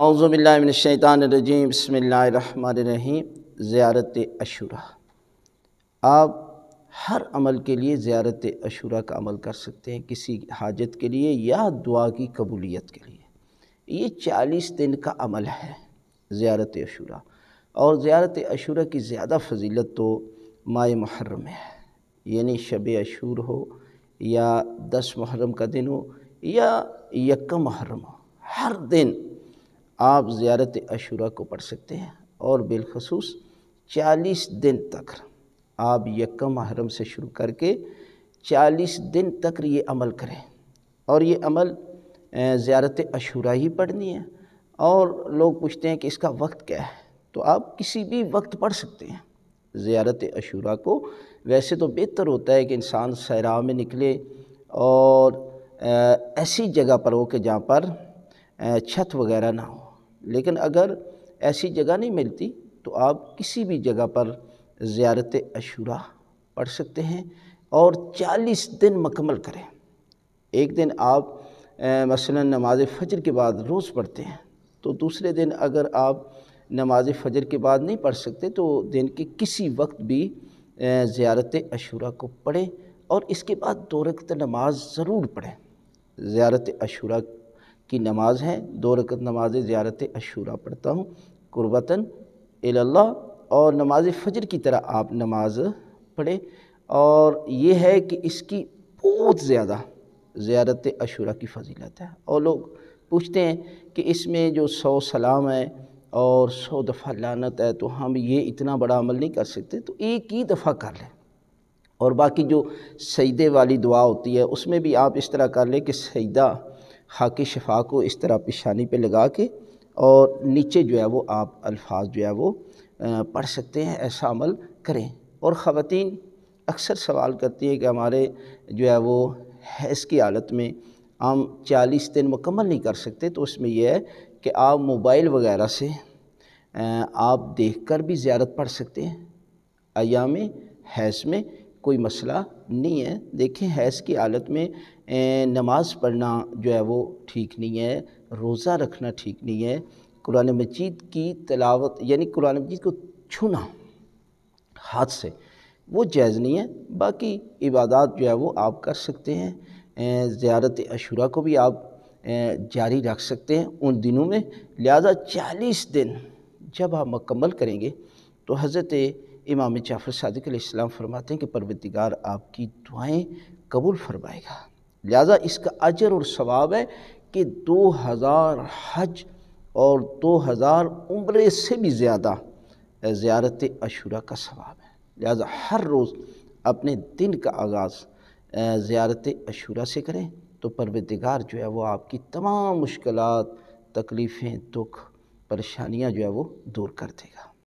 اعوذ باللہ من الشیطان الرجیم، بسم اللہ الرحمن الرحیم۔ زیارت عاشورہ، آپ ہر عمل کے لیے زیارت عاشورہ کا عمل کر سکتے ہیں، کسی حاجت کے لیے یا دعا کی قبولیت کے لیے۔ یہ 40 دن کا عمل ہے زیارت عاشورہ، اور زیارت عاشورہ کی زیادہ فضیلت تو ماہ محرم میں ہے، یعنی شب عاشور ہو یا 10 محرم کا دن ہو یا 1 محرم ہو، ہر دن آپ زیارت عاشورہ کو پڑھ سکتے ہیں، اور بالخصوص 40 دن تک آپ 1 محرم سے شروع کر کے 40 دن تک یہ عمل کریں، اور یہ عمل زیارت عاشورہ ہی پڑھنی ہے۔ اور لوگ پوچھتے ہیں کہ اس کا وقت کیا ہے، تو آپ کسی بھی وقت پڑھ سکتے ہیں زیارت عاشورہ کو۔ ویسے تو بہتر ہوتا ہے کہ انسان صحرا میں نکلے اور ایسی جگہ پر ہو کہ جہاں پر چھت وغیرہ نہ ہو، لیکن اگر ایسی جگہ نہیں ملتی تو آپ کسی بھی جگہ پر زیارت عاشورہ پڑھ سکتے ہیں اور 40 دن مکمل کریں۔ ایک دن آپ مثلا نماز فجر کے بعد روز پڑھتے ہیں، تو دوسرے دن اگر آپ نماز فجر کے بعد نہیں پڑھ سکتے تو دن کے کسی وقت بھی زیارت عاشورہ کو پڑھیں، اور اس کے بعد 2 رکعت نماز ضرور پڑھیں۔ زیارت عاشورہ کی نماز ہے، 2 رکعت نماز زیارت عاشورہ پڑھتا ہوں قربتاً اللہ، اور نماز فجر کی طرح آپ نماز پڑھیں۔ اور یہ ہے کہ اس کی بہت زیادہ زیارت عاشورہ کی فضیلت ہے، اور لوگ پوچھتے ہیں کہ اس میں جو 100 سلام ہے اور 100 دفعہ لعنت ہے، تو ہم یہ اتنا بڑا عمل نہیں کر سکتے، تو ایک ہی دفعہ کر لیں۔ اور باقی جو سجدے والی دعا ہوتی ہے اس میں بھی آپ اس طرح کر لیں کہ سجدہ خاک شفا کو اس طرح پیشانی پہ لگا کے اور نیچے جو ہے وہ آپ الفاظ جو ہے وہ پڑھ سکتے ہیں، ایسا عمل کریں۔ اور خواتین اکثر سوال کرتی ہیں کہ ہمارے جو ہے وہ حیض کی حالت میں ہم 40 دن مکمل نہیں کر سکتے، تو اس میں یہ ہے کہ آپ موبائل وغیرہ سے آپ دیکھ کر بھی زیارت پڑھ سکتے ہیں۔ ایام حیض میں کوئی مسئلہ نہیں ہے۔ دیکھیں، حیض کی حالت میں نماز پڑھنا جو ہے وہ ٹھیک نہیں ہے، روزہ رکھنا ٹھیک نہیں ہے، قرآن مجید کی تلاوت یعنی قرآن مجید کو چھونا ہاتھ سے وہ جائز نہیں ہے۔ باقی عبادات جو ہے وہ آپ کر سکتے ہیں۔ زیارت عاشورہ کو بھی آپ جاری رکھ سکتے ہیں ان دنوں میں، لہذا 40 دن جب آپ مکمل کریں گے تو حضرت امام جعفر صادق علیہ السلام فرماتے ہیں کہ پروردگار آپ کی دعائیں قبول فرمائے گا، لہذا اس کا اجر اور ثواب ہے کہ 2000 حج اور 2000 عمرے سے بھی زیادہ زیارت عاشورہ کا ثواب ہے۔ لہذا ہر روز اپنے دن کا آغاز زیارت عاشورہ سے کریں تو پروردگار جو ہے وہ آپ کی تمام مشکلات، تکلیفیں، دکھ، پریشانیاں جو ہے وہ دور کر دے گا۔